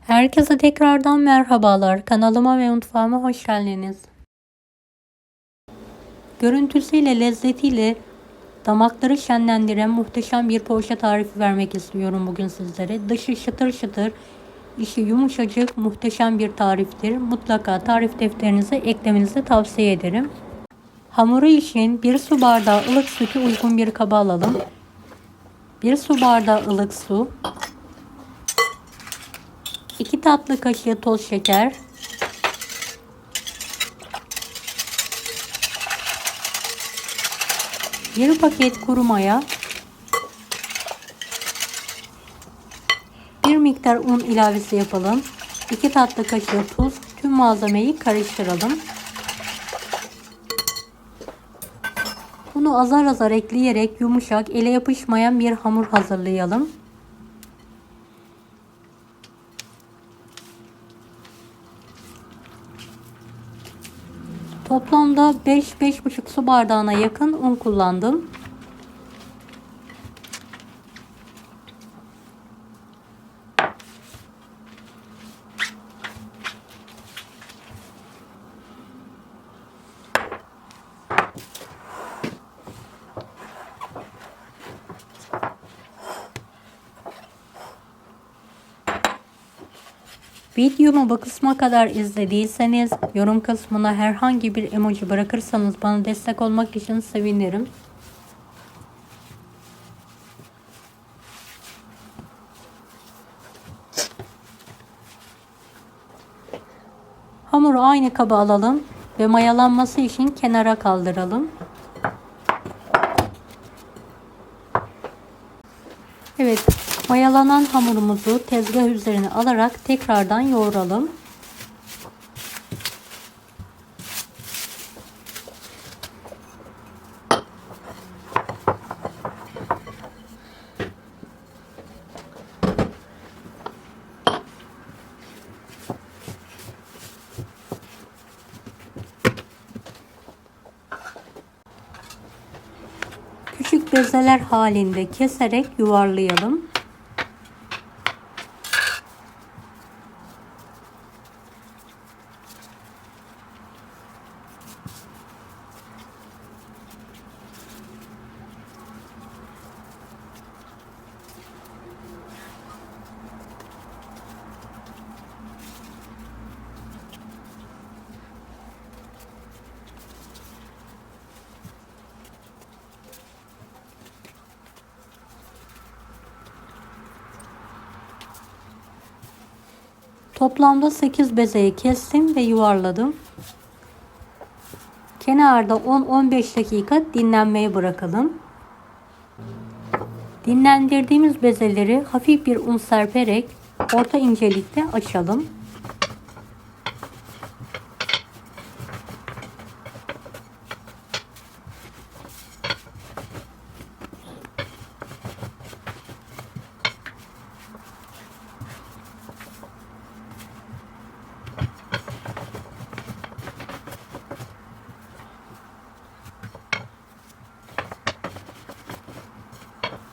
Herkese tekrardan merhabalar. Kanalıma ve mutfağıma hoş geldiniz. Görüntüsüyle, lezzetiyle damakları şenlendiren muhteşem bir poğaça tarifi vermek istiyorum bugün sizlere. Dışı şıtır şıtır, içi yumuşacık, muhteşem bir tariftir. Mutlaka tarif defterinize eklemenizi tavsiye ederim. Hamuru için 1 su bardağı ılık sütü uygun bir kaba alalım. 1 su bardağı ılık su, 2 tatlı kaşığı toz şeker, 1 paket kuru maya, 1 miktar un ilavesi yapalım. 2 tatlı kaşığı tuz. Tüm malzemeyi karıştıralım. Bunu azar azar ekleyerek yumuşak, ele yapışmayan bir hamur hazırlayalım. Toplamda 5-5,5 su bardağına yakın un kullandım. Videomu bu kısma kadar izlediyseniz yorum kısmına herhangi bir emoji bırakırsanız bana destek olmak için sevinirim. Hamuru aynı kaba alalım ve mayalanması için kenara kaldıralım. Evet, mayalanan hamurumuzu tezgah üzerine alarak tekrardan yoğuralım. Küçük bezeler halinde keserek yuvarlayalım. Toplamda 8 bezeyi kestim ve yuvarladım. Kenarda 10-15 dakika dinlenmeye bırakalım. Dinlendirdiğimiz bezeleri hafif bir un serperek orta incelikte açalım.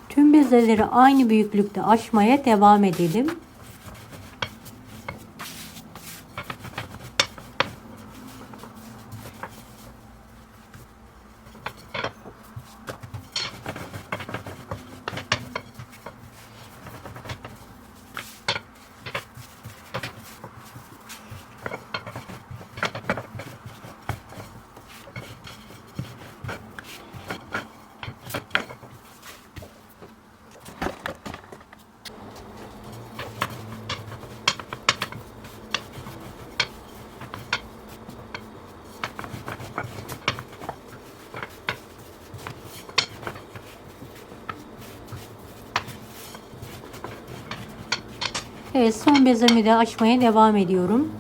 Tüm bezeleri aynı büyüklükte açmaya devam edelim. Evet, son bezemi de açmaya devam ediyorum.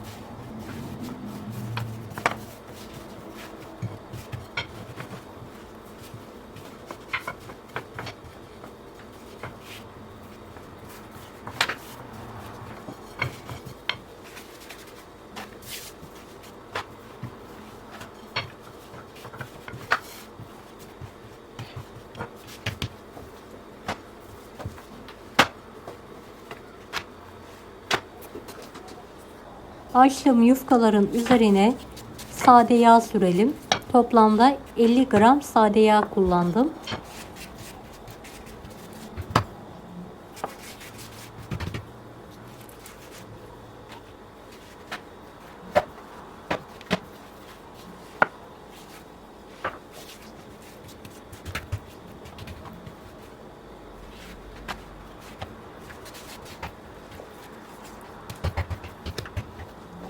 Açtığım yufkaların üzerine sade yağ sürelim. Toplamda 50 gram sade yağ kullandım.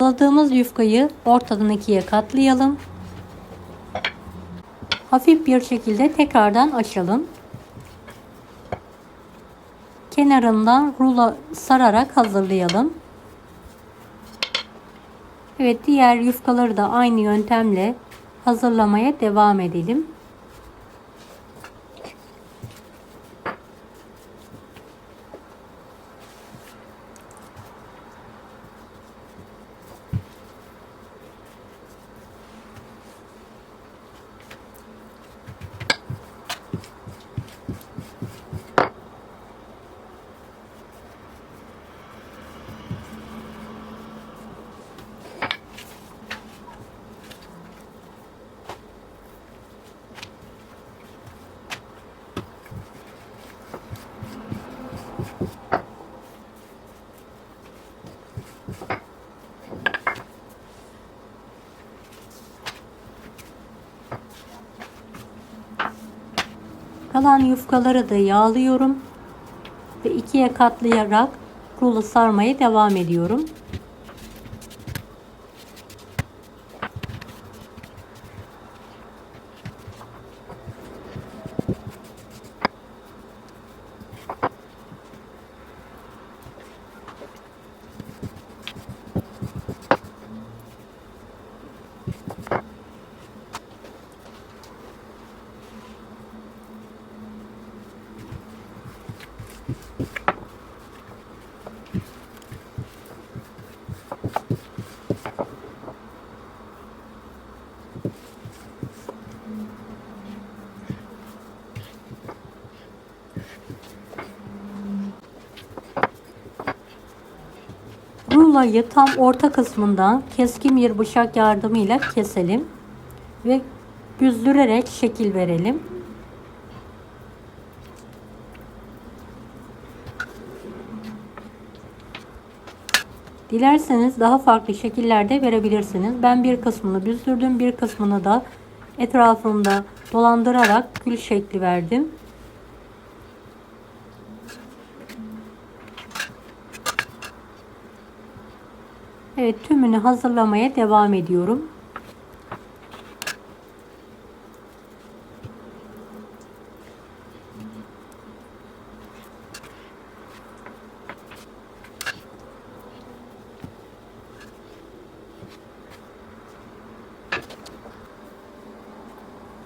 Hazırladığımız yufkayı ortadan ikiye katlayalım. Hafif bir şekilde tekrardan açalım. Kenarından rulo sararak hazırlayalım. Evet, diğer yufkaları da aynı yöntemle hazırlamaya devam edelim. Kalan yufkaları da yağlıyorum ve ikiye katlayarak rulo sarmaya devam ediyorum. Ruloyu tam orta kısmından keskin bir bıçak yardımıyla keselim ve büzdürerek şekil verelim. Dilerseniz daha farklı şekillerde verebilirsiniz. Ben bir kısmını büzdürdüm, bir kısmını da etrafında dolandırarak gül şekli verdim. Evet, tümünü hazırlamaya devam ediyorum.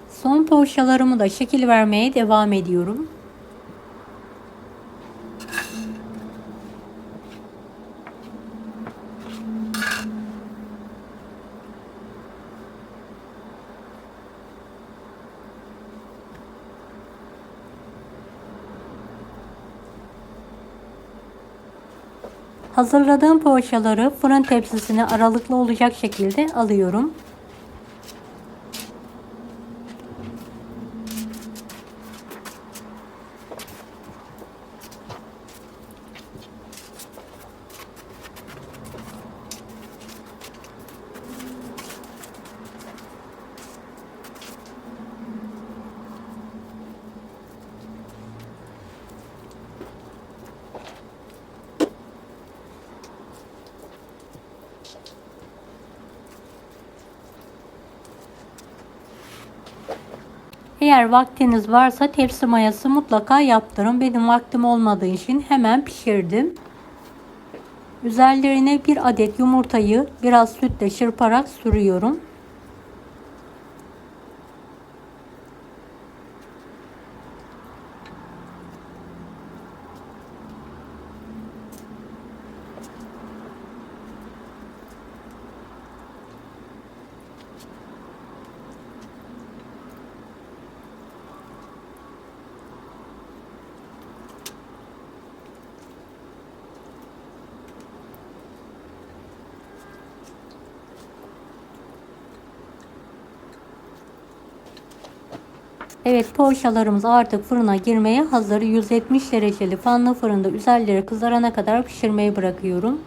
Son poğaçalarımı da şekil vermeye devam ediyorum. Hazırladığım poğaçaları fırın tepsisine aralıklı olacak şekilde alıyorum. Eğer vaktiniz varsa tepsi mayası mutlaka yaptırın. Benim vaktim olmadığı için hemen pişirdim. Üzerlerine bir adet yumurtayı biraz sütle çırparak sürüyorum. Evet, poğaçalarımız artık fırına girmeye hazır. 170 dereceli fanlı fırında üzerleri kızarana kadar pişirmeyi bırakıyorum.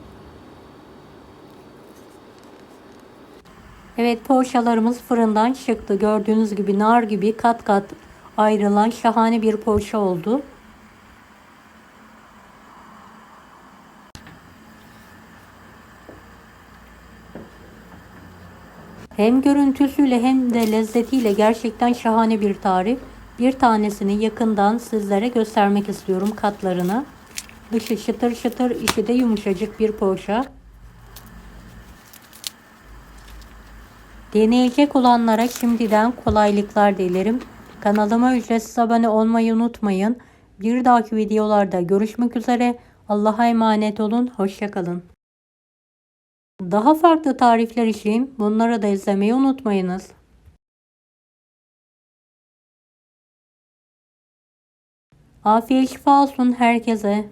Evet, poğaçalarımız fırından çıktı. Gördüğünüz gibi nar gibi kat kat ayrılan şahane bir poğaça oldu. Hem görüntüsüyle hem de lezzetiyle gerçekten şahane bir tarif. Bir tanesini yakından sizlere göstermek istiyorum, katlarını. Dışı çıtır çıtır, içi de yumuşacık bir poğaça. Deneyecek olanlara şimdiden kolaylıklar dilerim. Kanalıma ücretsiz abone olmayı unutmayın. Bir dahaki videolarda görüşmek üzere. Allah'a emanet olun. Hoşça kalın. Daha farklı tarifler için bunları da izlemeyi unutmayınız. Afiyet şifa olsun herkese.